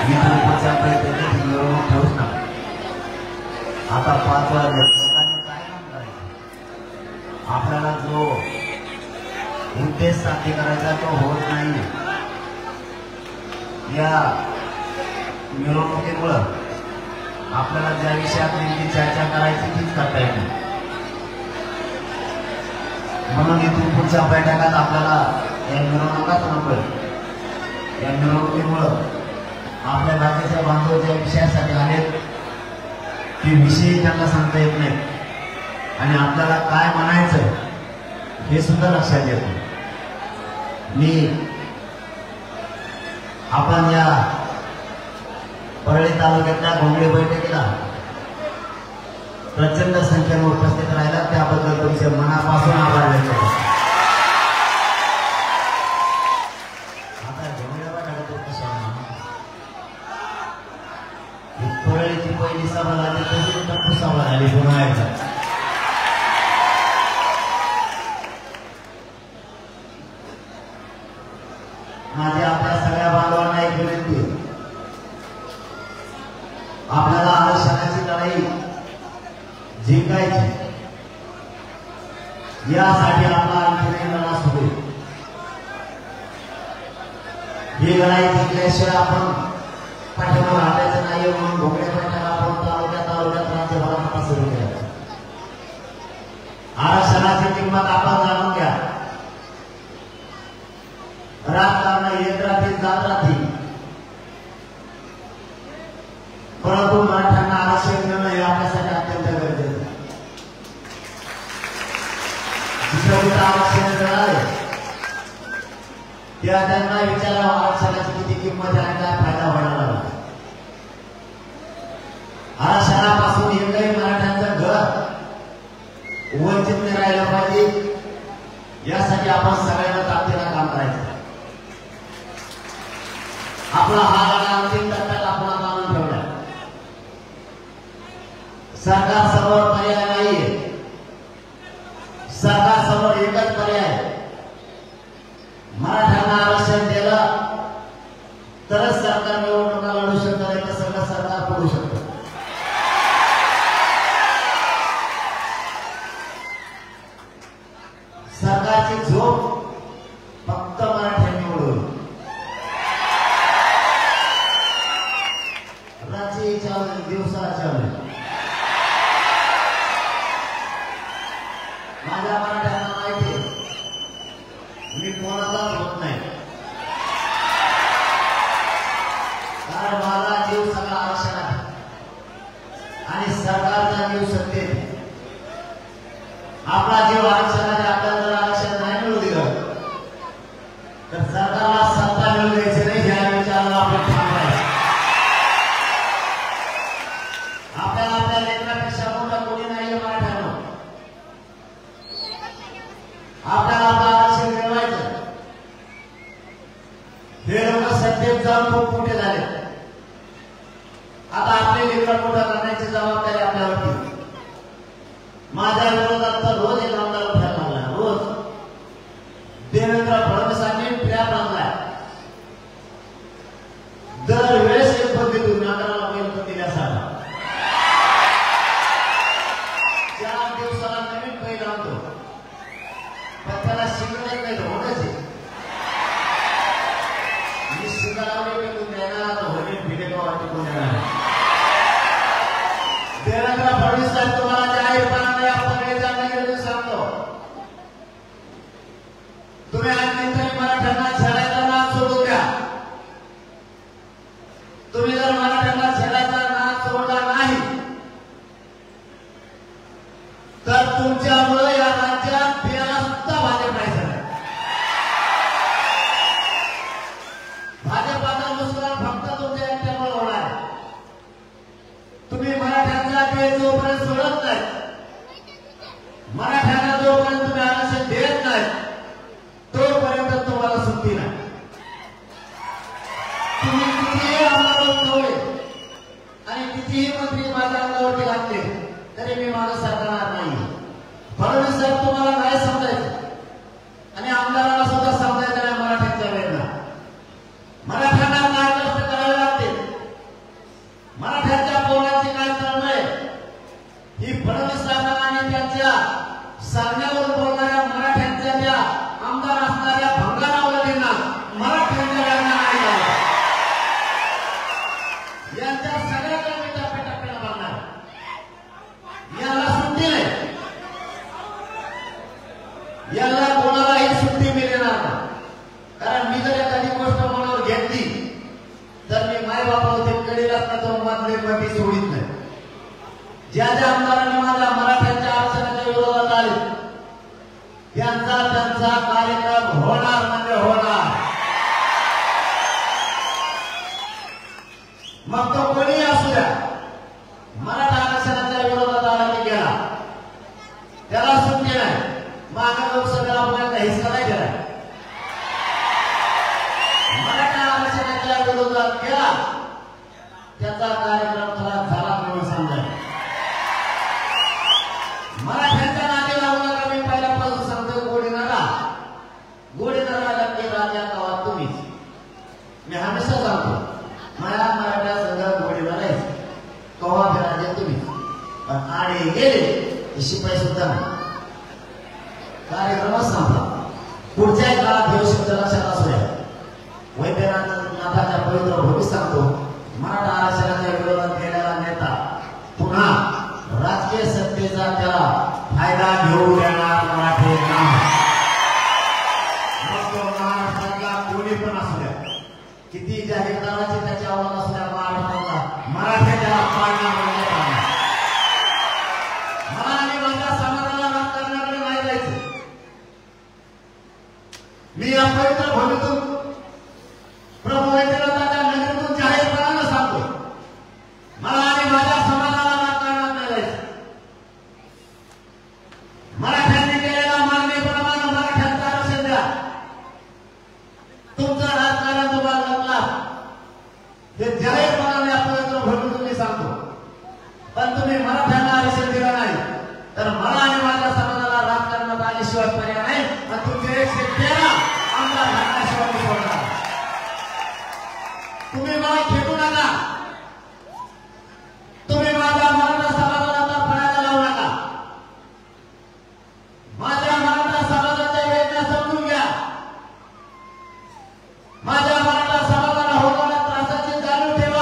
इथून पुढच्या प्रयत्नाची मिरवणूक ठेवूच नका. आता 5 वाजले, लोकांनी काय काम करायचं? आपल्याला जो उद्देश साध्य करायचा तो होत नाही. या मिरवणुकीमुळं आपल्याला ज्या विषयात नेमकी चर्चा करायची तीच करता येत नाही. म्हणून इथून पुढच्या बैठकात आपल्याला या मिरवणुकाच नको. या मिरवणुकीमुळं आपल्या राज्याच्या बांधव ज्या विषयासाठी आलेत ते विषय त्यांना सांगता येत नाहीत आणि आपल्याला काय म्हणायचं हे सुद्धा लक्षात येत नाही. आपण या परळी तालुक्यातल्या घोंगडी बैठकीला प्रचंड संख्येने उपस्थित राहिला त्याबद्दल तुमचे मनापासून आभार व्यक्त करतो. आता घोंगड्या बैठका कशा परळीची पहिली सभा झाली तशी टप्पू सभा झाली पुन्हा एकदा. माझी आपल्या सगळ्या बांधवांना एक विनंती, आपल्याला आरक्षणाची लढाई जिंकायची, यासाठी आपला आणखी लढा सुरू आहे. ही लढाई जिंकल्याशिवाय आपण पाठीमागे हटायचं नाही. म्हणून घोंगड्या बैठका आपण तालुक्यात राज्यभरात सुरू केल्या. आरक्षणाची किंमत आपण जाणून घ्या. राजकारण येत राहतील जात राहतील, परंतु मराठ्यांना आरक्षण मिळणं हे आपल्यासाठी अत्यंत गरजेचं आहे. जिथं कुठं आरक्षण मिळाले त्या त्यांना विचारावं आरक्षणाची किती किंमत आहे, काय फायदा व्हायला लागला. आरक्षणापासून एकही मराठ्यांचं घर वंचित नाही राहिलं पाहिजे, यासाठी आपण सगळ्यांना ताकदीनं काम करायचं. आपला हा लढा अंतिम टप्प्यात आपण आणून ठेवला. सरकारसमोर पर्याय नाहीये. सरकारसमोर एकच पर्याय, मराठ्यांना आरक्षण दिलं तरच सरकार निवडणुका लढू शकतं, नाही तर सगळं सरकार पडू शकतं. सरकारची झोप फक्त मराठ्यांनी उडवली. दिवसाला चालू माझ्या मराठ्यांना माहिती मी कोणाचाच होत नाही, कारण माझा जीव सगळा आरक्षणात आणि सरकारचा जीव सत्तेत. आपला जीव आरक्षणाने आपल्याला जर आरक्षण नाही मिळू दिलं तर सरकारला सत्ता मिळू द्यायची नाही, या विचाराला आपण थांबायचं. आपल्याला आपल्या लेकरापेक्षा मोठा कोणी नाही मराठ्यांना. आपल्याला आपलं आरक्षण मिळवायचं. हे लोक सत्तेत जाऊन खूप मोठे झाले. आता आपले लेकर मोठा करण्याची जबाबदारी आपल्यावरती. माझ्या विरोधात तर रोज एक आमदार उठायला लागला. रोज देवेंद्र फडणवीसांनी प्लॅन आणलाय. दरवेळेस एक पद्धतीतून नाकाला बैल दिल्यासारखा 4 दिवसाला नवीन बैल आणतो, पण त्याला शिकवत नाही. होणच आहे मी शिकायला विकून देणार होईल भिडेगाव वाटून देणार. देवेंद्र फडणवीस साहेब तुम्हाला जाहीरपणाने पगडीचा नगर सांगतो, तुम्ही आणखी तरी मराठ्यांना छेडायचा नाद सोडून द्या. तुम्ही जर मराठ्यांना छेडायचा नाद सोडला नाही तर तुमच्यामुळे या राज्यात बियाला सुद्धा भाजप राहायचं नाही. भाजपाचा नुसकान फक्त तुमच्या एकट्यामुळे होणार. तुम्ही मराठ्यांचा जोपर्यंत सोडत मग तो कोणी असू द्या, मराठा आरक्षणाच्या विरोधात आला की गेला, त्याला सुट्टी नाही. मागं लोकसभेला आपल्याला हिस्सा नाही दिला. मराठा आरक्षणाच्या विरोधात केला, त्याचा कार्यक्रम खराब झाला म्हणून समजा. मराठ्यांच्या नादी लागू नका. मी पहिल्यापासून सांगतो, गोडीनारा की राजा कवा तुम्हीच. मी हमेशा सांगतो, मला मराठा संघ गोडीनारा आहे, कवा राजा तुम्हीच. पण आडे गेले शिपाई सुद्धा नाही. कार्यक्रमच संपला. पुढच्या काळात हे शब्द लक्षात असू द्या. वैद्यनाथाच्या पवित्र भूमी सांगतो, मराठा आरक्षणाच्या विरोधात केलेला नेता पुन्हा राजकीय सत्तेचा त्याला फायदा घेऊ देणार मराठे नाही. मग तो महाराष्ट्रातला कोणी पण असू द्या, किती जाहीरनामाची त्याची आव्हान असू द्या, महाराष्ट्रातला मराठ्याला पाडणार म्हणजे पाडणार. मला आणि माझ्या समाजाला राजकारणाकडे नाही जायचं. मी या पवित्र भूमीतून प्रभू वैद्यनाथाच्या नगरीतून जाहीरपणानं सांगतो, मला आणि माझ्या समाजाला राजकारणात नाही जायचं. मराठ्यांनी केलेल्या मागणीप्रमाणे मराठ्यांचं आरक्षण द्या. तुमचं राजकारण तुम्हाला लागला हे जाहीरपणाने या पवित्र भूमीतून मी सांगतो. पण तुम्ही मराठ्यांना आरक्षण दिलं नाही तर मला आणि माझ्या समाजाला राजकारणात आल्याशिवाय पर्याय नाही. आणि तुमचे 113 आमदार घालण्याशिवाय मी सोडणार. तुम्ही मला खेटू नका. तुम्ही माझ्या मराठा समाजाला तडफडायला लावू नका. माझ्या मराठा समाजाच्या वेदना समजून घ्या. माझ्या मराठा समाजाला होणाऱ्या त्रासाची जाणीव ठेवा.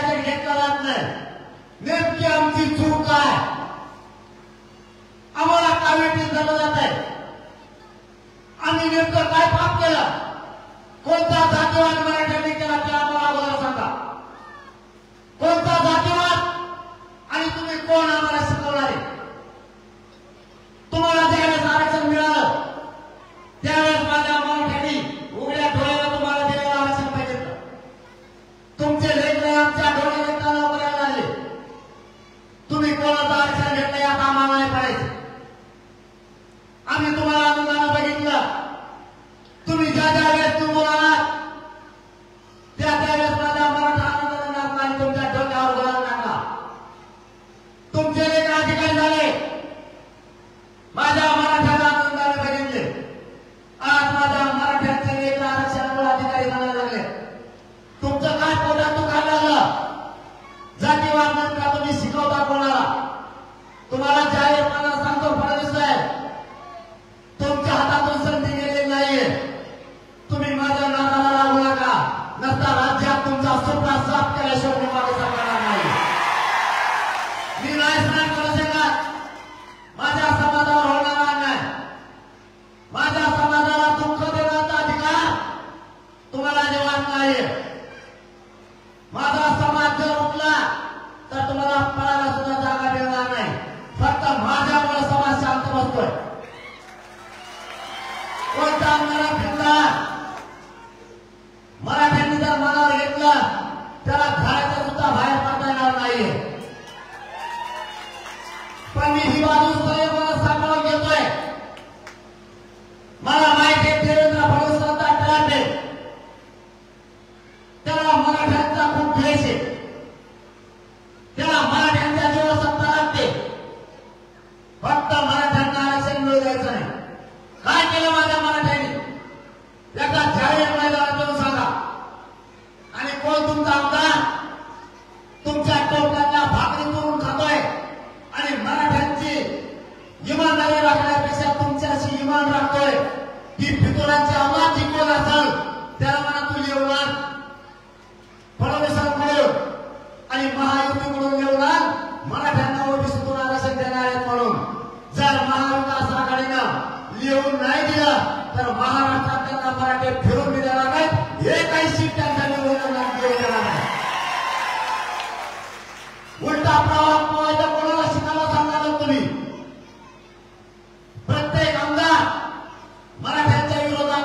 गॅजेट घेतला जात नाही. नेमकी आमची चूक काय? आम्हाला कावेटीत झालं जात आहे. आम्ही नेमकं काय पाप केलं? कोणता जातीवाद मराठ्यांनी केला ते आम्हाला अगोदर सांगा. कोणता जातीवाद? आणि तुम्ही कोण आम्हाला शिकवणारे? तुम्हाला ज्यावेळेस आरक्षण मिळालं त्यावेळेस माझ्या मराठ्यांनी उघड्या डोळ्याला तुम्हाला दिलेलं आरक्षण पाहिजे का? तुमचे लेकरं आमच्या डोळ्याला काना करायला आले. तुम्ही कोणाचं आरक्षण घेतलं यात आम्हाला नाही पडायचं. आम्ही तुम्हाला आनंदानं बघितलं. तुम्ही ज्या ज्या वेळेस तुम्ही बोलालात त्या त्यावेळेस माझ्या मराठा आनंदाने नाचला आणि तुमच्या डोक्यावर गोळा टाकला. तुमचे लेकर अधिकारी झाले. माझ्या मराठ्याला आनंदाने बघितले. आज माझ्या मराठ्यांचे लेकर आरक्षणामुळे अधिकारी बनायला लागले. तुमचं काय पोटात दुखायला लागलं? जातीवाद नंतर तुम्ही शिकवता कोणाला? तुम्हाला जाहीरपणा सांगतो फडणवीस साहेब, तुमच्या हातातून संधी गेलेली नाहीये. तुम्ही माझ्या नादाला लागू नका. नसता राज्यात तुमचा सुपडा साफ केल्याशिवाय मी मागे सरकार नाही. मी नाही सहन करू शकत. माझ्या समाजावर होणारा अन्याय, माझ्या समाजाला दुःख देण्याचा अधिकार तुम्हाला देवाण नाहीये. माझा समाज जर उठला तर तुम्हाला पळायला सुद्धा जागा मिळणार नाही. फक्त माझ्यामुळे समाज शांत बसतोय. कोणता मराठ्यांना मराठ्यांनी जर मनावर घेतलं त्याला घराच्या सुद्धा बाहेर पडता येणार नाहीये. पण मी ही बाजू मला सांभाळून घेतोय. मला माहिती आहे देवेंद्र फडणवीसांचा ट्रॅप आहे. त्याला मराठ्यांचा खूप द्वेष आहे. त्याला मराठ्यांच्या जीवावर सत्ता लागते. फक्त मराठ्यांना आरक्षण मिळू द्यायचं नाही. काय केलं माझ्या मराठ्यांनी? याचा जाहीर मैदानात सांगा. आणि कोण तुमचा आमदार तुमच्या टोपल्याला भाकरी करून खातोय आणि मराठ्यांची इमानदारी राखण्यापेक्षा तुमच्याशी इमान राखतोय? ही फितुरांची आवाज जी कोण असेल त्याला म्हणा तू येऊन आण. फडणवीसांकडून आणि महायुतीकडून येऊन आण. मराठ्यांना ओबीसीतून आरक्षण देणार आहेत म्हणून जर महाविकास आघाडीनं लिहून नाही दिलं तर महाराष्ट्रात त्यांना मराठे फिरून देणार नाहीत. हे काही सीट त्यांच्या निवडणुकीत देणार नाही. उलटा प्रवाह पोहायचा कोणाला शिकायला सांगणार तुम्ही? प्रत्येक आमदार मराठ्यांच्या विरोधात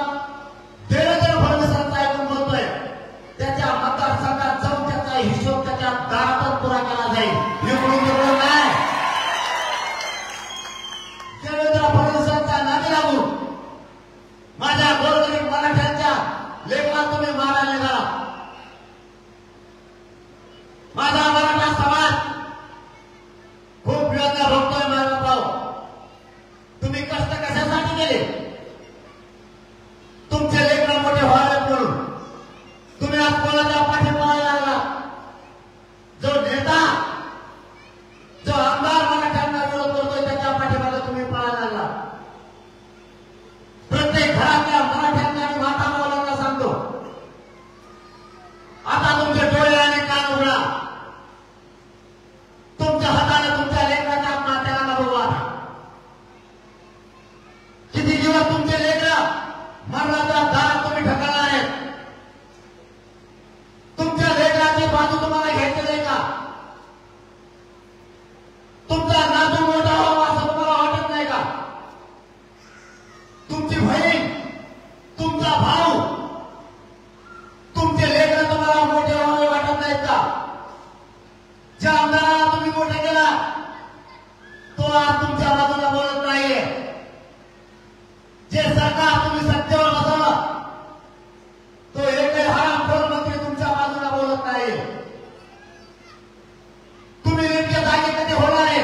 देवेंद्र फडणवीसांचा ऐकून बोलतोय. त्याच्या मतदारसंघात जाऊन त्याचा हिशोब त्याच्या दारातच पुरा केला जाईल. इकडून तिकडून नाही. देवेंद्र फडणवीसांच्या नादी लागून माझ्या गोरगरीब मराठ्यांच्या लेखनात तुम्ही मारायला निघाला. माझा मराठा समाज खूप वेदना भोगतोय. माझा भाऊ, तुम्ही कष्ट कशासाठी केले? तुमचे लेकर मोठे व्हावेत म्हणून. तुम्ही आज कोणाच्या पाठीमागे लागला? जो नेता, जो आमदार मराठ्यांना विरोध करतोय त्याच्या पाठीमागे तुम्ही पळायला लागला. प्रत्येक घरातल्या मराठ्यांना आणि माता मुलांना सांगतो, आता तुमचे डोळे आणि कान उघडा. तुमच्या हाताने तुमच्या लेकराच्या नात्याला बघू. आता किती दिवस तुमचे लेकर मरणाच्या दारात तुम्ही ढकलणार आहेत? तुमच्या लेकराची बाजू तुम्हाला घ्यायची नाही का? तुमचा नातू मोठा व्हावा असं तुम्हाला वाटत नाही का? तुमची बहीण, तुमचा भाऊ, तुमचे लेकर तुम्हाला मोठे व्हावे वाटत नाहीत का? ज्या आमदाराला तुम्ही मोठे केला तो आज तुमच्या बाजूला बोलत नाहीये. जे सरकार तुम्ही सत्तेवर बसवलं तो एकही हरामखोर मंत्री तुमच्या बाजूला बोलत नाही. तुम्ही नेमके जागे कधी होणार आहे?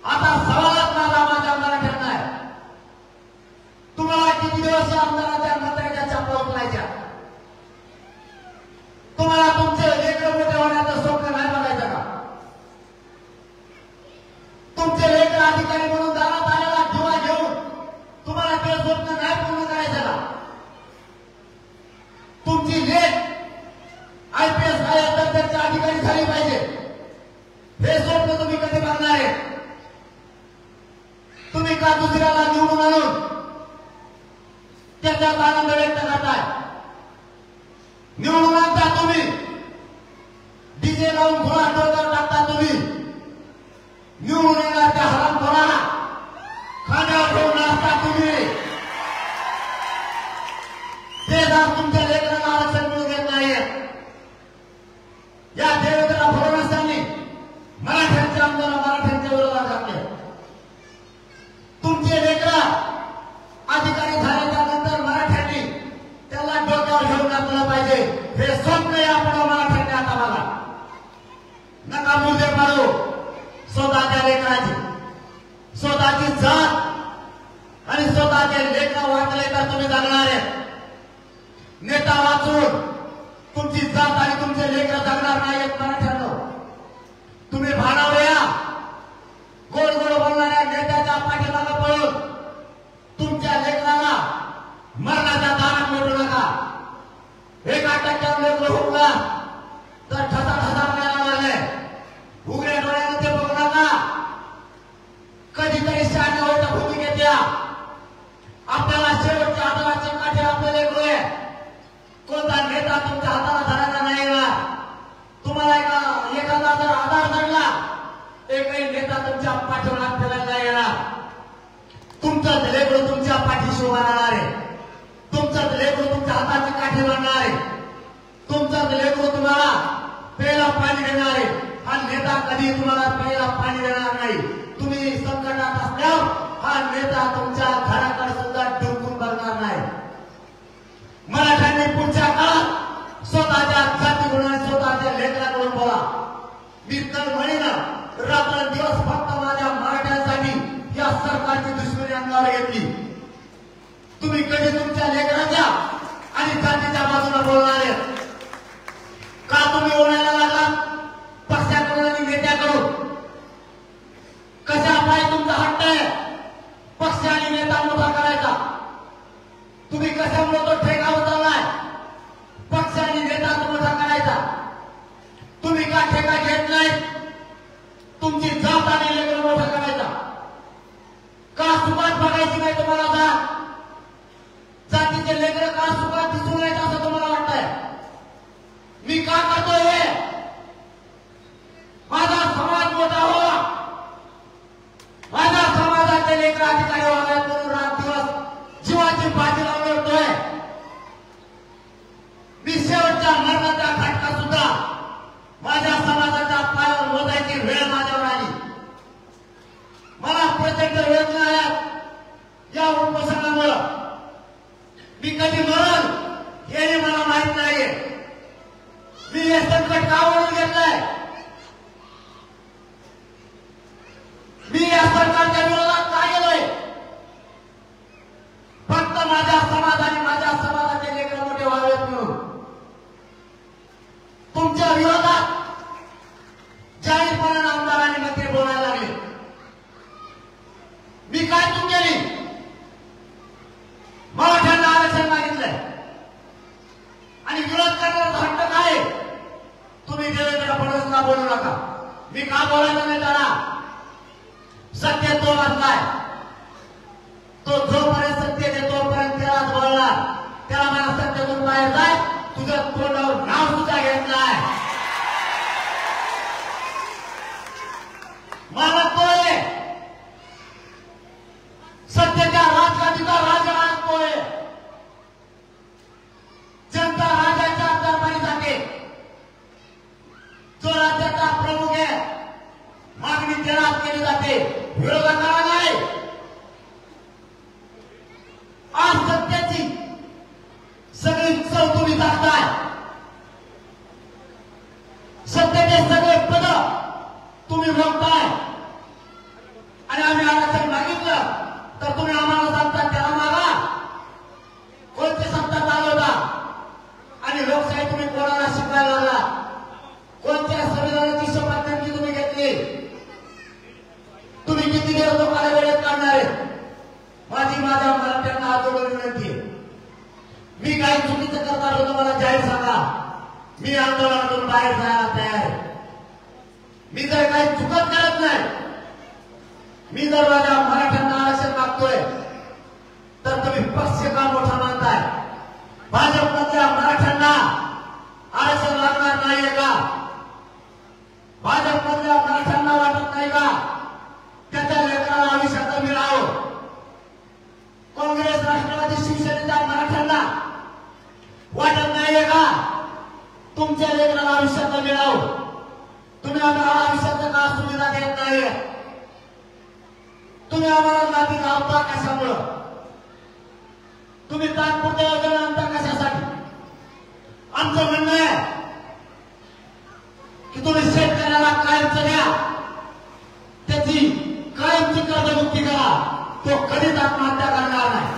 आता सवालच माझ्या मराठ्यांना आहे. तुम्हाला किती दिवस आमदाराच्या मंत्र्याच्या छापा उचलायच्या? तुम्हाला तुमचे लेकर मोठे होण्याचं स्वप्न नाही बघायचं. ठिकाणी झाली पाहिजे, हे स्वप्न तुम्ही कधी बघणार आहे? तुम्ही का दुसऱ्याला निवडून आणून त्याच्यात आनंद व्यक्त करताय? निवडून आणता तुम्ही, डीजे लावून घोळा डोक्यावर टाकता तुम्ही, निवडून येणार त्या हरामखोराला खांद्यावर घेऊन नाचता तुम्ही. ते जर तुमच्या लेकरांना आरक्षण मिळून देत नाहीये, या देवेंद्र फडणवीस यांनी मराठ्यांच्या आमदार मराठ्यांच्या विरोधात घातले. तुमचे लेकर अधिकारी झाल्याच्या नंतर मराठ्यांनी त्याला डोक्यावर घेऊन टाकलं पाहिजे, हे स्वप्न आपण मराठ्यांनी आता बघा. नका मुद्दे पाडू स्वतःच्या लेकराची, स्वतःची जात आणि स्वतःचे लेकर वाटले तर तुम्ही जगणार आहे. नेता वाचून तुमची जात आणि तुमचे लेकर जगणार नाहीत मराठ्यांनो. तुम्ही भानावया गोड गोड बोलणाऱ्या नेत्याच्या पाठीमागे पळून तुमच्या लेकराला मरणाच्या दारात मिळू नका. 1% लेकर होऊगा तर ठसा ठसा करायला लागले. उघड्या डोळ्याने ते बघू नका. कधीतरी शाने होता भूमिकेत या. आपल्याला शेवटच्या आधाराचे काठे आपले लेकरू आहे. कोणता नेता तुमच्या हाताला धरायला नाही येणार. तुम्हाला एखादा जर आधार धरला, एकही नेता तुमच्या पाठीवर हात ठेवायला नाही येणार. तुमचंच लेकरू तुमच्या पाठीशी उभा राहणार आहे. तुमचंच लेकरू तुमच्या हाताची काठी बनणार आहे. तुमचंच लेकरू तुम्हाला प्यायला पाणी देणार आहे. हा नेता कधी तुम्हाला प्यायला पाणी देणार नाही. तुम्ही संकटात असल्यावर हा नेता तुमच्या घराकडे सुद्धा डुंकून बघणार नाही. मराठ्यांनी पुढच्या काळात स्वतःच्या जाती गुणाने स्वतःच्या लेकराकडून बोला. मी तर म्हणेन रात्रंदिवस फक्त माझ्या मराठ्यांसाठी या सरकारची दुश्मनी अंगावर घेतली. तुम्ही कधी तुमच्या लेकराच्या आणि जातीच्या बाजूला बोलणार आहे का? तुम्ही बोलायला लागला पक्षाकडून आणि नेत्याकडून. कशा पाय तुमचा हट्ट आहे पक्ष आणि नेता मोठा करायचा? तुम्ही कशामुळे तो ठेका उचललाय पक्ष आणि नेता मोठा करायचा? तुम्ही का ठेका घेत नाही तुमची जात आणि लेकर मोठा करायचा? का सुखात बघायची नाही तुम्हाला? जातीचे लेकर का सुखात दिसून येत असं तुम्हाला वाटतंय? मी का करतोय हे? माझा समाज मोठा व्हावा, माझ्या समाजाचे लेकर अधिकारी व्हाव्यात म्हणून रात दिवस जीवाची बाजी लावून लढतोय. मी शेवटच्या मरणाच्या घटका सुद्धा माझ्या समाजाच्या पायावर मोजायची वेळ माझ्यावर आली. मला प्रचंड वेदना आहेत या उपोषणामुळं. मी कधी मरण हे मला माहित नाहीये. मी हे संकट का ओढून घेतलंय? मी या सरकारच्या विरोधात का गेलोय? फक्त माझ्या समाजाने माझ्या समाजाचे लेकर मोठे व्हावेत म्हणून. तुमच्या विरोधात जाहीरपणाने आमदार आणि मंत्री बोलायला लागले. मी काय चूक केली? मराठ्यांना आरक्षण मागितलंय आणि विरोध करण्याचा हट्ट काय? तुम्ही देवेंद्र फडणवीसला बोलू नका. मी का बोलायचं नाही त्याला? सत्य तो वाचलाय. तो जोपर्यंत सत्य आहे तोपर्यंत त्यालाच बोलणार. त्याला मला सत्यातून बाहेर जाय, तुझ्या तोंडावर नाव सुद्धा घेतलाय. मला तो आहे सत्याच्या राजगादीचा राजा. तो आहे जनता राजाच्या दरबारी जाते. जो राज्याचा प्रमुख आहे मागणी त्याला केली जाते, विरोधकाला नाही. आज सत्याची सगळी चव तुम्ही दाखताय. सत्याचे सगळे पद तुम्ही भोगताय. आणि आम्ही आरक्षण मागितलं तर तुम्ही आम्हाला सांगता त्याला मागा. कोणती सत्ता चालवता आणि लोकशाही तुम्ही कोणाला शिकवायला लागला? कोणत्या संविधानाची शपथ नेमकी तुम्ही घेतली? तुम्ही किती दिवस लोकांना वेळेत काढणार आहे? माझी माझ्या मराठ्यांना हात जोडून विनंती आहे. मी काही चुकीचं करणार होतो मला जाहीर सांगा. मी आंदोलन आंदोलनातून बाहेर जायला तयार आहे. मी जर काही चुकत करत नाही, मी जर माझ्या मराठ्यांना आरक्षण मागतोय तर तुम्ही पक्ष का मोठा मानताय? भाजपमधल्या मराठ्यांना आरक्षण लागणार नाहीये का? भाजपमधल्या मराठ्यांना वाटत नाही का त्याच्या लेकराला आयुष्यात मिळावं? काँग्रेस, राष्ट्रवादी, शिवसेनेच्या मराठ्यांना वाटत नाहीये का तुमच्या लेकराला आयुष्यात मिळावं? तुम्ही आम्हाला आयुष्यात का सुविधा देत नाहीये? तुम्ही आम्हाला नाती लावता कशामुळं? तुम्ही तात्पुरते योजना आणता कशासाठी? आमचं म्हणणं आहे की तुम्ही शेतकऱ्याला कायमचं द्या, त्याची कायमची कर्जमुक्ती करा, तो कधीच आत्महत्या करणार नाही.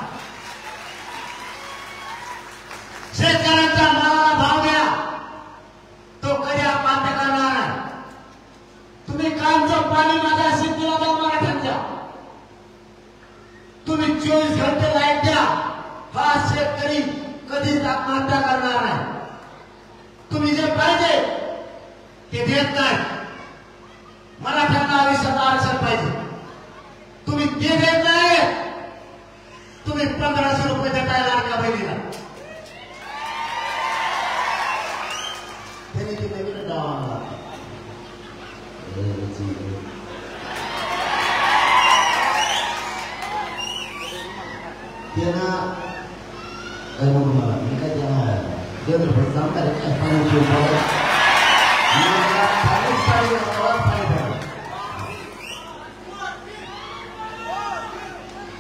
शेतकऱ्यांच्या मालाला भाव द्या, तो कधी आत्महत्या करणार नाही. तुम्ही कायमचं पाणी माझ्या शेतीला द्या मराठ्यांच्या, तुम्ही 24 घंटे लाईट द्या, हा शेतकरी कधीच आत्महत्या करणार नाही. तुम्ही जे पाहिजे ते देत नाही. मराठ्यांना आयुष्यात आरक्षण पाहिजे, तुम्ही ते देत नाही. तुम्ही 1500 रुपये देताय लाडक्या बहिणीला, त्यांनी ते नवीन द्यावा. त्यांना काय म्हणू मला, मी काय त्यांना देवेंद्र फडणवीस सांगणार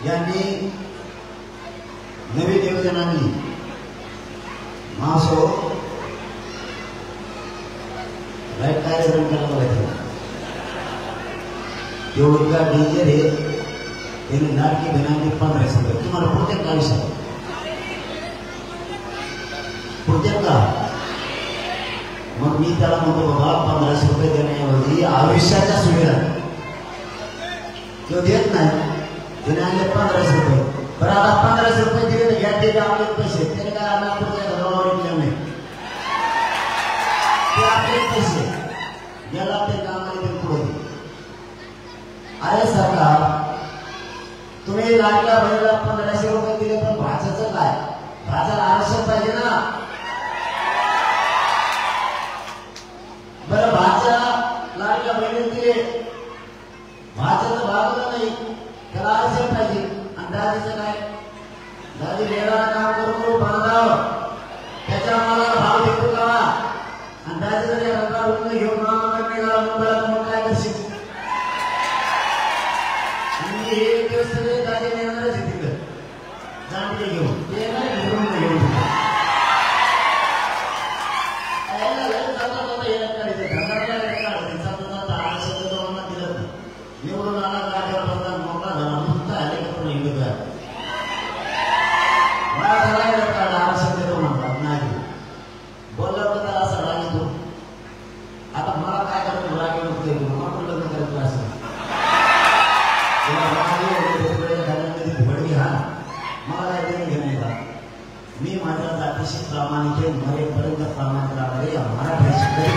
यांनी नवीन योजनांनी महासो लाईट कार्यक्रम करायला पाहिजे. तेवढं का डेंजर आहे. त्यांनी लाडकी बहिणांनी 1500 रुपये तुम्हाला पुढच्या का विषय पुढच्या का? मग मी त्याला म्हणतो बाबा 1500 रुपये देण्याऐवजी आयुष्याच्या सुविधा तो देत नाही. त्याने आणले 1500 रुपये. बरं आता 1500 रुपये दिले तर घ्या, ते आपले पैसे, त्याने काय आम्हाला पुढच्या घरावर विकले नाही, ते आपले पैसे गेला ते कामाला ते पुढे. अरे सरकार, तुम्ही लाडक्या बहिणीला 1500 रुपये दिले, पण भाषाचं काय? भाषाला आरक्षण पाहिजे ना. बरं भाषा लाडक्या बहिणीला दिले, भाषाचं भागवलं नाही, त्याला आरक्षण पाहिजे. आणि दादीचं काय? दादी वेळाला काम करून बांधाव, त्याच्या मला भाव देतो का? आणि दादी जरी रंगावरून घेऊन मामाकडे निघाला मुंबईला, मग काय करशील? एक दिवस सगळे दादी नेणारच आहे तिकडं जाणते घेऊन, ते नाही घेऊन घेऊन निवडून आला गाड्यावर बसला, मोठा झाला, नुसता आले का पण हिंदू मराठा आरक्षण देतो म्हणतात नाही. बोलला तर त्याला असं राग येतो. आता मला काय करायचं, राग येतो आपण लग्न करायचं असं मला काय देणं घेणे का? मी माझ्या जातीशी प्रामाणिक आहे, मरेपर्यंत प्रामाणिक राहणारे या मराठ्याशी कधी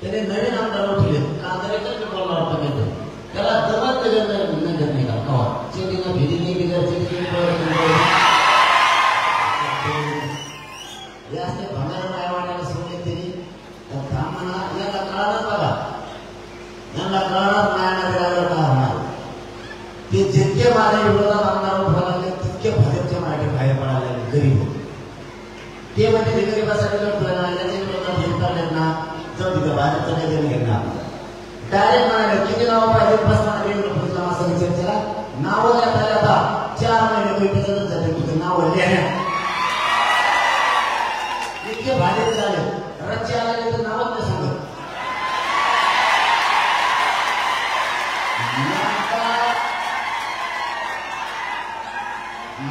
त्याने नवीन आमदार उठले कांदरेकर बोलला होता, त्याला जबाब नाही का कवा शेतीला भिरी नाही असते भंगार काय वाटायला सोडले तरी थांबणा याला कळणार बघा, यांना कळणार नाही का होणार. ते जितके माझ्या विरोधात आमदार उभा लागले तितके भाजपचे मराठी बाहेर पडायला लागले गरीब. ते म्हणजे ते गरीबासाठी लढतोय ना, याच्या विरोधात घेतले ना, जाऊ तिथं भाजपचं काही देणं घेणार. डायरेक्ट म्हणाले किती नावं पाहिजे बसणार वेगळं असं चर्चेला नावं द्या. आता 4 महिने बैठकीतच जाते तुझं नावं लिहायला. इतके भाजप झाले, रच्चे आले तर नावच नाही सांगत.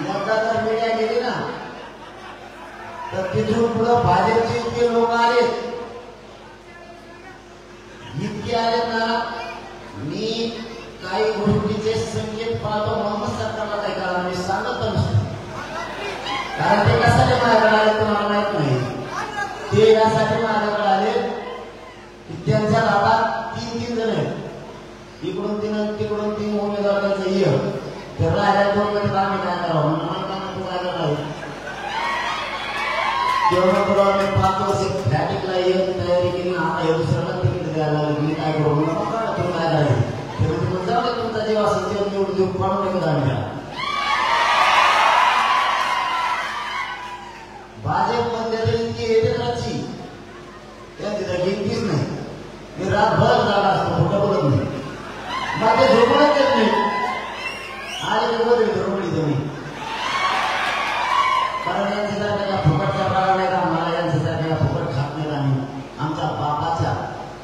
एकदा तर मीडिया गेली ना, तर तिथून पुढं भाजपचे इतके लोक आले, इतके आले ना, मी काही गोष्टीचे संकेत पाहतो. मोहम्मद सरकारला काय करा, मी सांगत नसतो. कारण ते कशासाठी माझ्याकडे आले तुम्हाला माहित नाही. ते यासाठी माझ्याकडे आले की त्यांच्या गावात 3 जण आहेत. इकडून 3 तिकडून 3 उमेदवारांचं ये तर राहिल्या 2 मध्ये आम्ही काय करावं म्हणून मला तुम्हाला नाही. तेव्हा तुला मी 5 वर्ष फ्लॅटिकला येऊन तयारी केली. आता हे दुसऱ्याला तिकीट द्यायला लागली. मी काय करू म्हणून तुम्ही काय करायचं ते जाऊ तुमचा जीव असेल ते निवडून देऊन पाडून नका आम्ही. भाजपमध्ये तर इतकी येते राहायची त्यांची तर गिनतीच नाही. मी रातभर झाला असतो खोटं बोलत नाही. माझे झोपणच येत नाही. आले बोलले झोपडी तुम्ही कारण यांच्यासारख्या फुकटच्या बाळा नाही का मला यांच्यासारख्या फुकट खात नाही. आम्ही आमच्या बापाच्या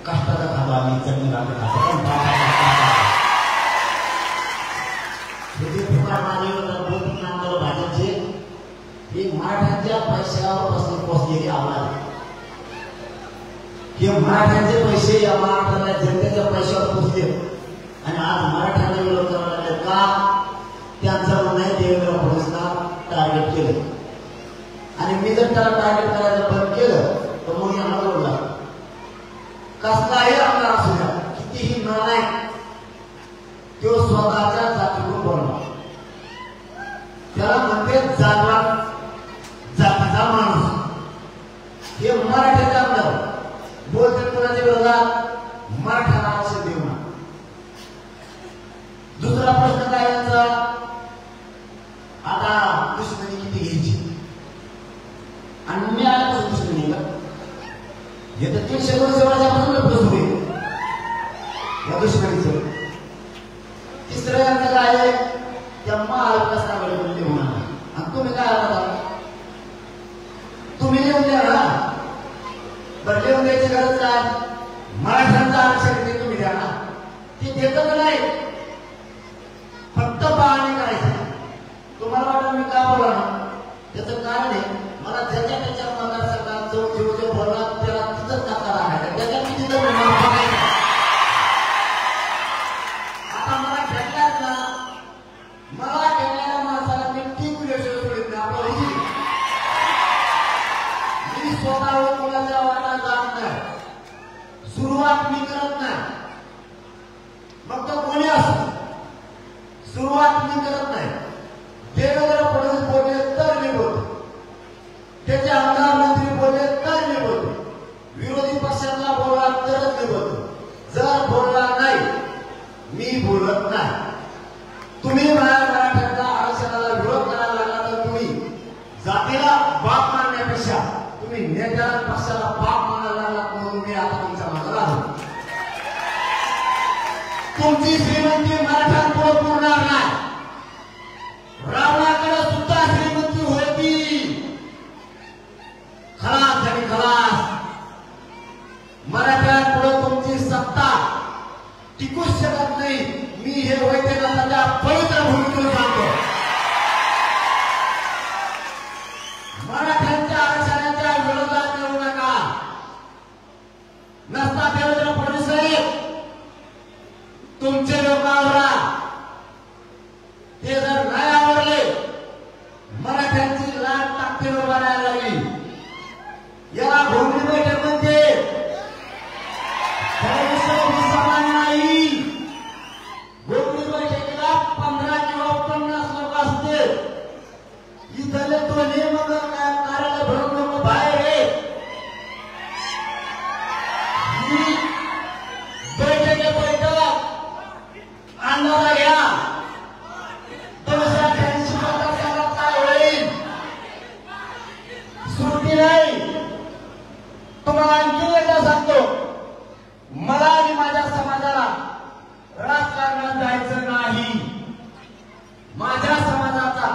कष्टाचा खातो. आम्ही चटणी भाकर खातो पण फुकट माझे 2-3 आमदार भाजपचे ही मराठ्यांच्या पैशावर बसून पोचलेली आव्हान. हे मराठ्यांचे पैसे या महाराष्ट्रातल्या जनतेच्या पैशावर पोचले आणि आज मराठ्यांना विरोध करायला लागले का? त्यांचं म्हणणं आहे देवेंद्र फडणवीसला टार्गेट केलं आणि मी जर त्याला टार्गेट करायचं बंद केलं तर मग यांना बोलला कसलाही आमदार असू द्या कितीही नालायक तो स्वतःच्या जातीकडून बोलला. त्याला म्हणते जातीचा माणूस. हे मराठ्याचे आमदार बोलते कुणाच्या विरोधात मराठ्याला औषध देऊ नका. दुसरा प्रश्न काय यांचा आता दुश्मनी किती घ्यायची आणि मी आल्यापासून दुश्मनी का हे तर 300 वर्ष वर्षापासून लपलं सुरू या दुश्मनीचं. तिसरं यांचं काय आहे त्या महाविकास आघाडीकडून लिहून आणा आणि तुम्ही काय आता तुम्ही लिहून द्या ना. बरं लिहून द्यायची गरज काय? मराठ्यांचं आरक्षण ते तुम्ही द्या ना. ते देतच नाही फक्त पाहणी करायचं. तुम्हाला वाटत मी का बोला ना त्याचं कारण आहे मला ज्याच्या त्याच्या मतदारसंघात जो बोलला त्याला तिथंच नकार आहे. त्याच्या मी तिथं आता मला भेटल्यात ना मला भेटलेल्या माणसाला मी टीम रेशो सोडित नाही. आपलं मी स्वतःवर कोणाच्या वाटा जात नाही. सुरुवात मी करत नाही. मग तो कोणी असो सुरुवात मी करत नाही. देवेंद्र फडणवीस बोलले तर मी बोलतो. त्याचे आमदार मंत्री बोलले तर मी बोलतो. विरोधी पक्षांना बोलला तरच मी बोलतो. जर बोलला नाही मी बोलत नाही. तुम्ही मराठ्यांचा आरक्षणाला विरोध करायला लागला तर तुम्ही जातीला बाप मानण्यापेक्षा तुम्ही नेत्याला पक्षाला बाप मानायला लागला म्हणून मी आता तुमच्या मागे आलो. तुमची श्रीमंती मराठ्यांपुढे पुरणार नाही. रावणाकडे सुद्धा श्रीमंती होती खलास आणि खलास. मराठ्यांपुढे तुमची सत्ता टिकूच शकत नाही. मी हे वैद्यनाथाच्या पवित्र भूमीतून सांगतो. मराठ्यांच्या आरक्षणाच्या विरोधात येऊ नका. नसता देवेंद्र फडणवीस साहेब तुमचे लोक आवरा. ते जर नाही आवरले मराठ्यांची लाट ताकदीने उभारायला लागली. याला घोंगडी बैठक म्हणते. समान नाही. घोंगडी बैठकीला 15 किंवा 50 लोक असते. इथले दोन्ही मग कार्यालय भरून लोक बाहेर आहेत. बैठक अंदाजा घ्या. 283 मतदारसंघात काय होईल सुट्टी नाही. तुम्हाला आणखी एकदा सांगतो मला आणि माझ्या समाजाला राजकारणात जायचं नाही. माझ्या समाजाचा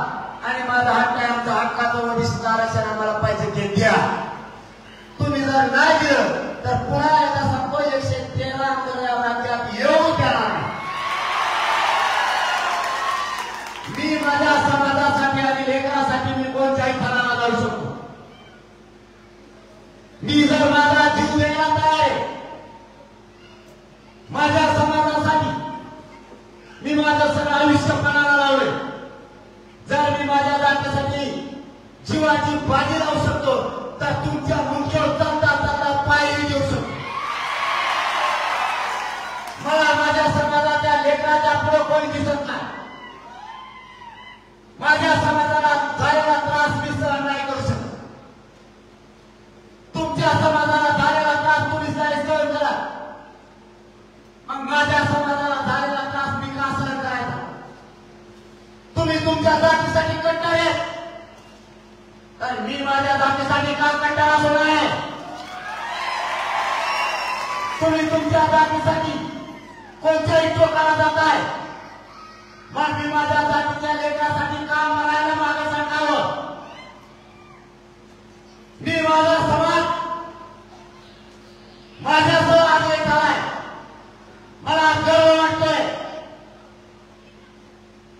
आणि माझा हक्क आहे. आमचा हक्काचं ओबीसी आरक्षण आम्हाला पाहिजे ते द्या. तुम्ही जर नाही दिलं तर पुन्हा एकदा सांगतो 113 आमदार या राज्यात येऊ द्या. मी माझ्या समाजासाठी आणि लेकरासाठी मी कोणत्याही थराला जाऊ शकतो. मी जर माझा जीव देण्यात आहे माझ्या समाजासाठी मी माझं सगळं आयुष्य पणाला लावले. जर मी माझ्या जातीसाठी शिवाजी बाजी लावू शकतो तर तुमच्या मुंडक्यावर चालता चालता पायरी देऊ शकतो. मला माझ्या समाजाच्या लेकराच्या पुढे कोणी दिसत नाही. माझ्या समाजाला झालेला त्रास मी सहन नाही करू शकत. तुमच्या समाजाला झालेला त्रास तुम्ही सहन करा. मग माझ्या समाजाला झालेला त्रास मी का सहन करायचा? तुम्ही तुमच्या जातीसाठी कंटाळे तर मी माझ्या जातीसाठी का कंटाळा होणार आहे? तुम्ही तुमच्या जातीसाठी कोणत्याही टोकाला जाताय मग मी माझ्या जातीच्या लेकरासाठी काम करायला मागे सांगावं. मी माझा समाज माझ्यासह आज येत आहे. मला गर्व वाटतोय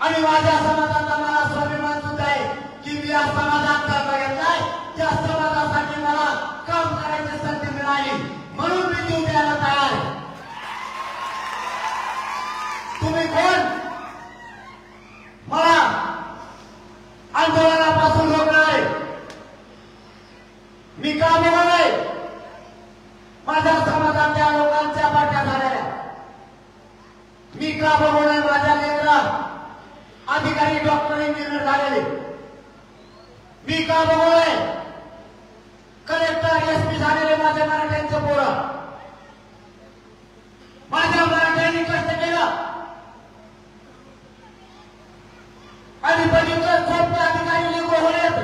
आणि माझ्या समाजाचा मला स्वाभिमान सुद्धा आहे की मी या समाजात काम घेतलाय. त्या समाजासाठी मला काम करायची संधी मिळाली म्हणून मी जीव द्यायला तयार आहे. तुम्ही कोण मला आंदोलनापासून रोखणार? मी का बोललोय? माझ्या समाजातल्या लोकांच्या बाट्या झाल्या. मी का बोललोय? माझ्या लेकरा अधिकारी डॉक्टर इंजिनियर झालेले. मी का बोललोय? कलेक्टर एसपी झालेले माझ्या मराठ्यांचे पोरं. माझ्या मराठ्यांनी कष्ट केलं आणि बघितलं सोपे अधिकारी निघून होण्यात.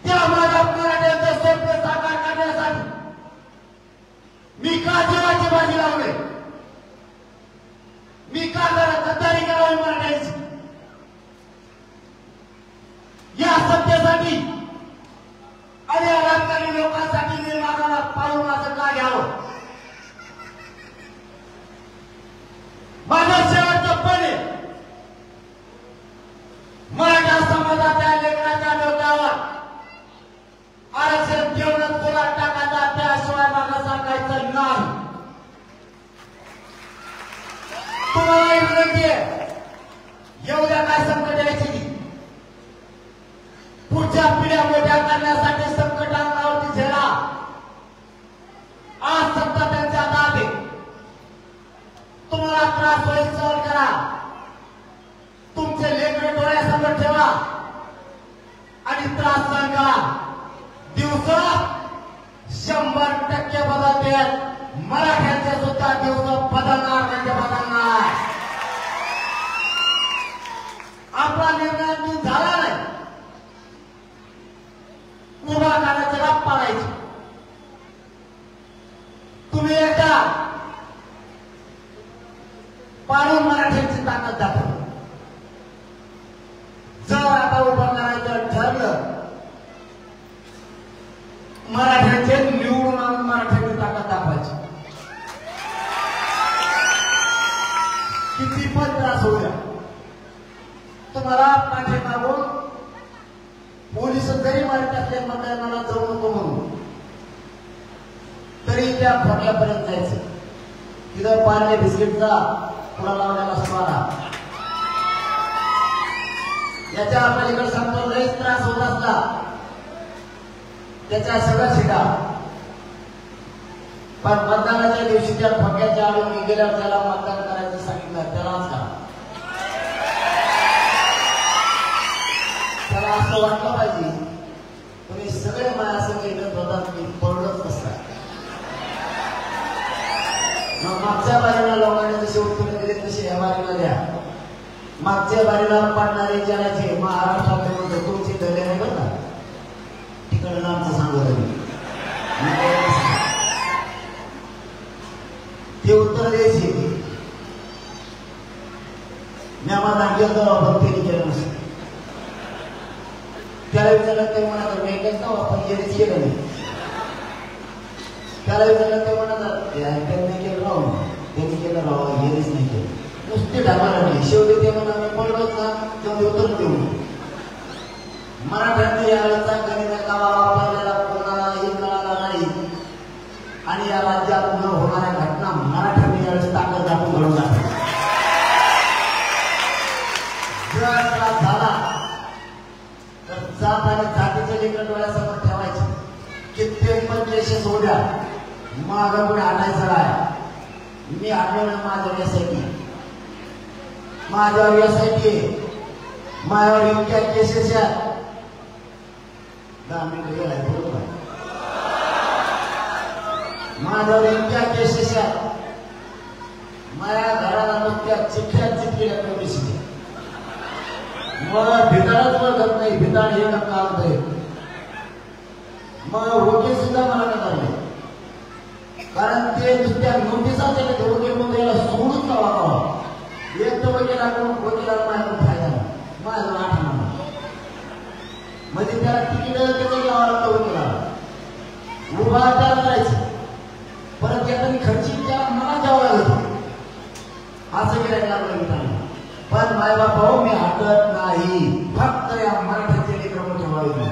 त्या माझ्या मराठ्यांचं स्वप्न साकार करण्यासाठी मी का जीवाची बाजी लावले? मी का गद्दारी करावी मराठ्यांची? या सत्तेसाठी आणि या राजकारणी लोकांसाठी मी मागाला पाळून असं का घ्यावं? माझा शेवटचा पण आहे मराठा समाजाच्या लेकराच्या डोक्यावर आरक्षण देऊन तुला टाकायचा त्याशिवाय मला सांगायचं नाही. तुम्हाला विनंती आहे एवढ्या काय संकट यायची पुढच्या पिढ्या मोठ्या करण्यासाठी संकट अंगावरती झेला. आज सत्ता त्यांच्या हातात आहे. तुम्हाला त्रास होईल सहन करा. तुमचे लेकरे डोळ्यासमोर ठेवा आणि त्रास सहन करा. दिवस 100% बदलते. मराठ्यांचे सुद्धा दिवस बदलणार म्हणजे बदलणार. आपला निर्णय मी झाला नाही. उभा करायची राप पाडायची. तुम्ही एकदा पाडून मराठ्यांची ताकद दाखवा. जर आता उभं करायचं ठरलं मराठ्यांचे निवडून आणून मराठ्यांची ताकद दाखवायची. किती पण त्रास होऊ द्या. तुम्हाला पाठीमागून पोलीस जरी मारत असले मतदानाला जाऊ नको म्हणून तरी त्या खोक्यापर्यंत जायचं. तिथं पार्ले बिस्किटचा पुढा लावलेला स्वारा. याच्या पलीकडे सांगतो लईच त्रास होत असला त्याच्या सगळं शिका. पण मतदानाच्या दिवशी त्या खोक्याच्या आडून गेल्यावर त्याला मतदान करायचं सांगितलं त्यालाच का त्याला असं वाटलं पाहिजे तुम्ही सगळे माझ्यासंग एकत्र होतात मी पडलोच नसता. मग मागच्या बारीला लोकांनी जसे उत्तर दिले तसे या बारीला द्या. मागच्या बारीला पाडणारे जनाचे महाराष्ट्रातले म्हणतो तुमची दले नाही बरं का तिकडं आमचं सांगत ते उत्तर द्यायचे. मी आम्हाला गेलो भक्तीने केलं नसतं. त्याला विचारलं ते म्हणत मी केलं आपण येणेच केलं नाही. त्याला विचारलं ते म्हणत त्यांनी केलं राहू त्यांनी केलं राहू येणेच नाही केलं. नुसते ढाबा लागली. शेवटी ते म्हणा मी पडलोच ना तेव्हा उत्तर देऊ. मराठ्यांनी यावेळेचा गणित कावा वापरलेला कोणालाही कळाला नाही आणि या राज्यात न होणाऱ्या घटना मराठ्यांनी यावेळेस ताकद दाखवून घडून दाखवली. जर त्रास झाला जात आणि जातीचे लेकर डोळ्यासमोर ठेवायचे. कित्येक पण केसेस होऊ द्या, मागं पुढे आणायचं आहे. मी आठवलं माझ्यावर एसआयटी, माझ्यावर एसआयटी, माझ्यावर इतक्या केसेस आहेत. 10 मिनिटं गेलाय बरोबर. माझ्यावर इतक्या केसेस आहेत, माझ्या घराला नुकत्या चिठ्ठ्या चिठ्ठीला प्रवेश. मला भिताळच ओळखत नाही, भिताळ हे नका आहे. मग वकील सुद्धा मला नकारले, कारण ते नुसत्या नोटिसा त्याला वकील म्हणून याला सोडून का वागावा. एक तर वकिलाला माझ्याकडून फायदा नाही, माझं आठवण म्हणजे त्याला तिकीट त्याचं लावा लागतं वकिलाला, उभा त्याला करायचं, परत येताना खर्ची त्याला मला द्यावं लागत. असं गिरायला लागलं मित्रांनो. पण मायबापा मी हटत नाही, फक्त या मराठीचे लेकर मोठे व्हावे.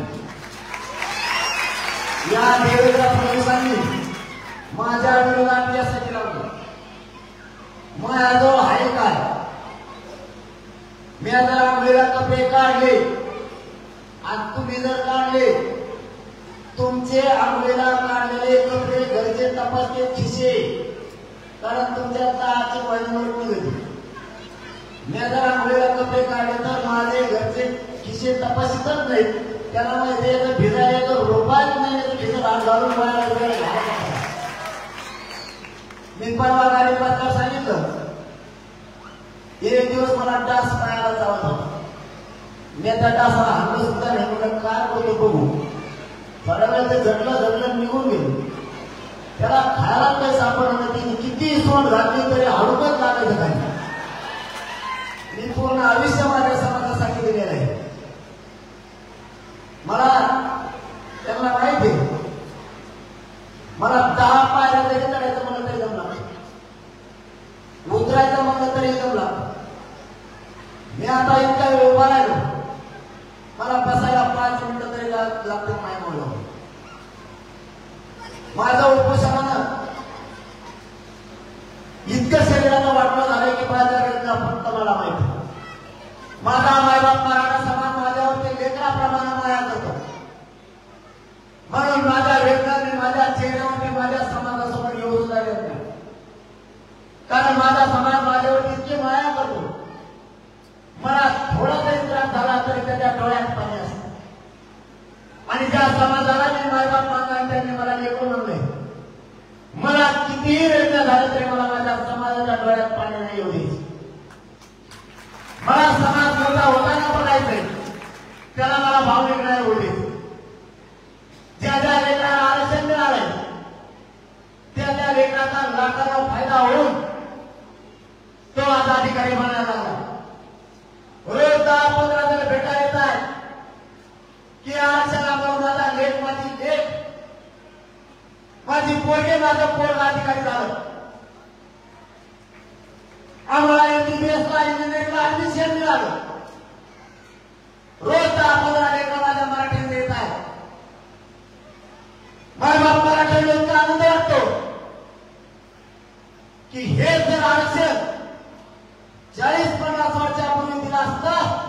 या देवेंद्र फडणवीसांनी माझ्या विरोधात यासाठी लावलं. माझ्याजवळ आहे काय, मी जर आंघोळीला कपडे काढले आणि तुम्ही जर काढले, तुमचे आंघोळीला काढलेले कपडे घरचे तपासते खिसे, कारण तुमच्या दाचे वजनवर निघते. मी जर आंघोळीला कपडे काढले तर माझे घरचे खिसे तपासितच नाहीत. त्याला माहिती आहे भिजायला रोपाच नाही, भिजत हात घालून मी परवा गाडी पत्कार सांगितलं. एक दिवस मला डास पायाला जावत होता. मी त्या डासाला हाणलं सुद्धा नाही. मला काय बोलतो बघू, थोड्या वेळ ते झटलं निघून गेलो. त्याला खायला काही सापडलं नाही. तिने किती सोड घातली तरी हळूकच लागायचं काही. मी पूर्ण आयुष्य माझ्या समाजासाठी दिलेलं आहे. मला त्यांना माहिती आहे, मला 10 पायऱ्या जरी चढायचं म्हणलं तरी जमला, उतरायचं म्हणलं तरी जमला. मी आता इतका वेळ उभा राहिलो, मला बसायला 5 मिनिटं तरी लागते मायमोल. माझं उपोषणानं इतकं शरीराला वाटलं झालं की माझ्या वेदना फक्त मला माहिती. माझा मायबाप मराठा समाज माझ्यावरती लेकराप्रमाणे माया करतो, म्हणून माझ्या वेदना मी माझ्या चेहऱ्यावरती माझ्या समाजासमोर येऊ सुद्धा देत नाही. कारण माझा समाज माझ्यावरती इतकी माया करतो. मला थोडा जरी त्रास झाला तरी त्याच्या डोळ्यात पाणी असतं. आणि ज्या समाजाला मी मायबाप मानला त्यांनी मला लेकरू म्हणले, मला कितीही वेदना झाली तरी मला माझ्या समाजाच्या डोळ्यात पाणी नाही येऊ द्यायचे. मला समाज मोठा होताना बघायचंय, त्याला मला भावनिक नाही होऊ द्यायचे. ज्या ज्या लेकराला आरक्षण मिळालंय त्या त्या लेकराचा लाखाला फायदा होऊन तो आता अधिकारी बनायला लागला. रोज 10-15 जण भेटा येत आहेत की आरक्षणामुळे माझा लेख, माझी लेख, माझी पोरगे, माझं पोरगा अधिकारी झालं. आम्हाला एमबीबीएसला इंजिनिअरिंगला ऍडमिशन मिळालं. रोज 10-15 लेकर माझ्या मराठीत येत आहेत. मायबाप मराठी लोकांना आनंद वाटतो की हे जर आरक्षण 40-50 वर्षापूर्वी दिलं असतं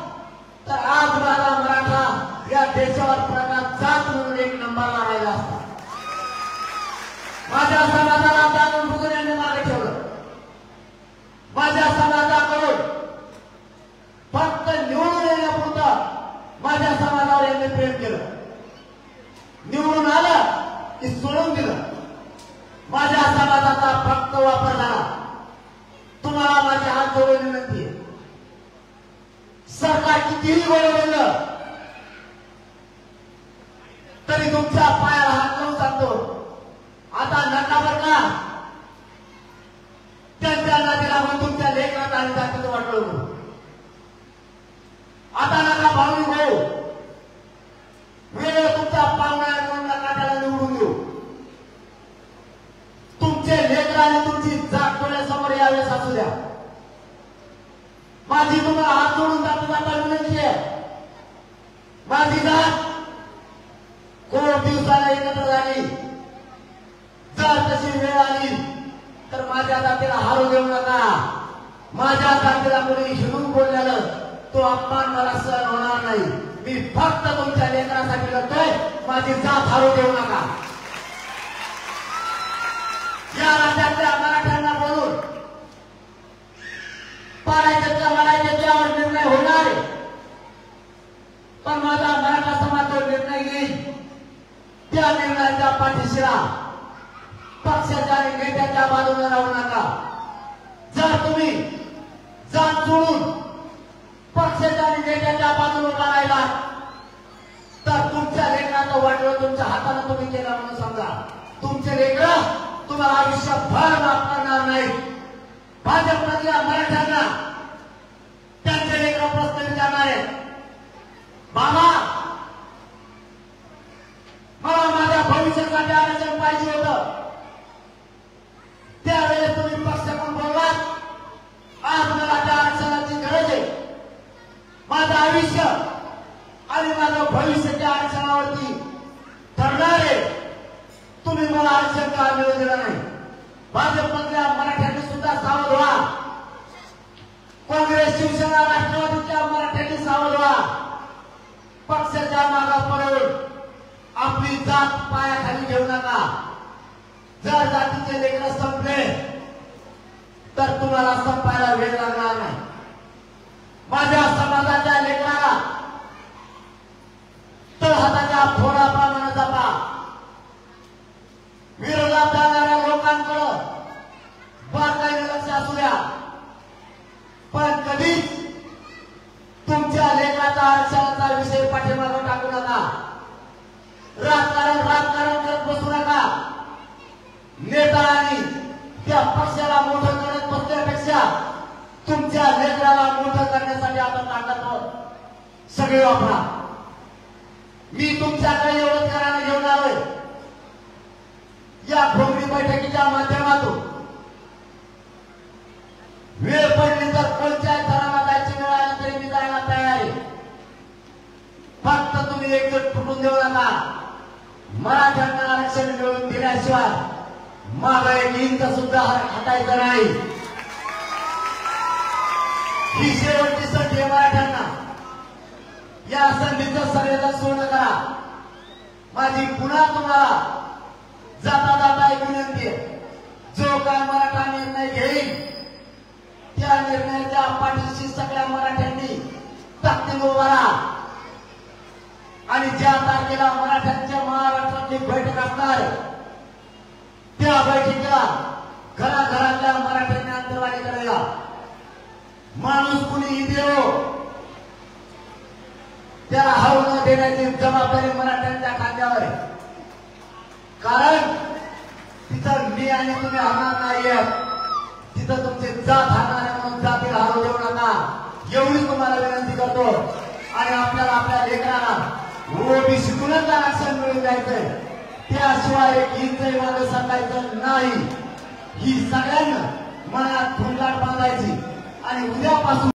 तर आज माझा मराठा या देशावर प्रकाश जात म्हणून 1 नंबरला राहिला असता. माझ्या समाजाला जाणून बुजून यांनी मागे ठेवलं. माझ्या समाजाकडून फक्त निवडून येण्यापुरतं माझ्या समाजावर यांनी प्रेम केलं. निवडून आलं की सोडून दिलं. माझ्या समाजाचा फक्त वापर झाला. तुम्हाला माझे हात जोडून विनंती आहे, सरकार कितीही गोड बोललं तरी तुमच्या पायाला हात लावून सांगतो, आता नका बर का त्यांच्या नादी लागून तुमच्या लेकरात आणि जातीचं वाटलं. आता नका भावनिक होऊ. वेळ तुमच्या पाहुण्या नका त्याला निवडून देऊ. तुमचे लेकर आणि तुमची जात डोळ्यासमोर यावेळेस असू द्या. माझी तुम्हाला हात जोडून जाता विनंती आहे. माझी जात खूप दिवसाला एकत्र झाली. जर तशी वेळ आली तर माझ्या जातीला हारू देऊ नका. माझ्या जातीला कोणी हिणून बोलल्यानं तो अपमान मला सहन होणार नाही. मी मी फक्त तुमच्या लेकरासाठी करतोय, माझी जात हरवू देऊ नका. या राज्यातल्या मराठ्यांना बोलून पाडायचे का मारायचे त्यावर निर्णय होणार आहे. पण माझा मराठा समाज जो निर्णय घेईल त्या निर्णयाच्या पाठीशी राहा. पक्षाच्या आणि नेत्याच्या बाजूने राहू नका. जर तुम्ही जात सोडून पक्षाच्या आणि नेत्याच्या बाजूने उभा राहिला तर तुमच्या लेकराचं वाटलं तुमच्या हाताने तुम्ही केलं म्हणून समजा. तुमचे लेकरं तुम्हाला आयुष्यभर माफ करणार नाही. भाजपमधल्या मराठ्यांना त्यांचे लेकरं प्रश्न विचारणार आहेत, बाबा मला माझ्या भविष्यासाठी आरक्षण पाहिजे होतं, त्यावेळेस तुम्ही पक्षाकडून बोललात. आज मला त्या आरक्षणाची गरज आहे. माझं आयुष्य आणि माझं भविष्य त्या आरक्षणावरती ठरणार आहे. तुम्ही मला आरक्षण का मिळू दिलं नाही. भाजपमधल्या मराठ्यांनी सुद्धा सावध व्हा. काँग्रेस शिवसेना राष्ट्रवादीच्या मराठ्यांनी सावध व्हा. पक्षाच्या मागास पडून आपली जात पायाखाली घेऊ नका. जर जातीचे लेकर संपले तर तुम्हाला संपायला वेळ लागणार नाही. माझ्या समाजाच्या लेकराला तळहाताच्या फोडाप्रमाणे जपा. विरोधात जाणाऱ्या लोकांकडं बारकाईने लक्ष असू द्या, पण कधीच तुमच्या लेखाचा आरक्षणाचा विषय पाठीमागे टाकू नका. राजकारण करत बसू नका. नेता आणि त्या पक्षाला मोठं करत बसण्यापेक्षा तुमच्या लेकराला मोठं करण्यासाठी आपण ताकद सगळे वापरा. मी तुमच्याकडे एवढं करायला घेऊन आलोय. या खोबरी बैठकीच्या माध्यमातून वेळ पडली तर कोणत्याही थराला जायची वेळ आली तरी मी जायला तयार आहे. फक्त तुम्ही एकजूट फुटून देऊ नका. मराठ्यांना आरक्षण मिळवून दिल्याशिवाय मागं एक इंच सुद्धा हटायचं नाही. ही शेवटची संधी आहे मराठ्यांना. या संधीचं सर्वेक्षण पूर्ण करा. माझी पुन्हा तुम्हाला जाता जाता एक विनंती आहे, जो काय मराठा निर्णय घेईल त्या निर्णयाच्या पाठीशी सगळ्या मराठ्यांनी ताकदीने उभा राहा. आणि ज्या तारखेला मराठ्यांच्या महाराष्ट्रातली बैठक असणार त्या बैठकीला घराघरातल्या मराठ्यांनी अंतर्वाणी करायला. माणूस कुणीही देव त्याला हाऊ न देण्याची जबाबदारी मराठ्यांच्या खांद्यावर आहे. कारण तिथं मी आणि तुम्ही हारणार नाहीये. तिथं तुमची जात हारणार आहे म्हणून जातीला हारू देऊ नका. एवढी तुम्हाला विनंती करतो. आणि आपल्याला आपल्या लेकराला ओबीसीतूनच आरक्षण मिळून द्यायचंय. त्याशिवाय एक इंचही मागे सांगायचं नाही. ही सगळ्यांना मनात फुलगाठ बांधायची आणि उद्यापासून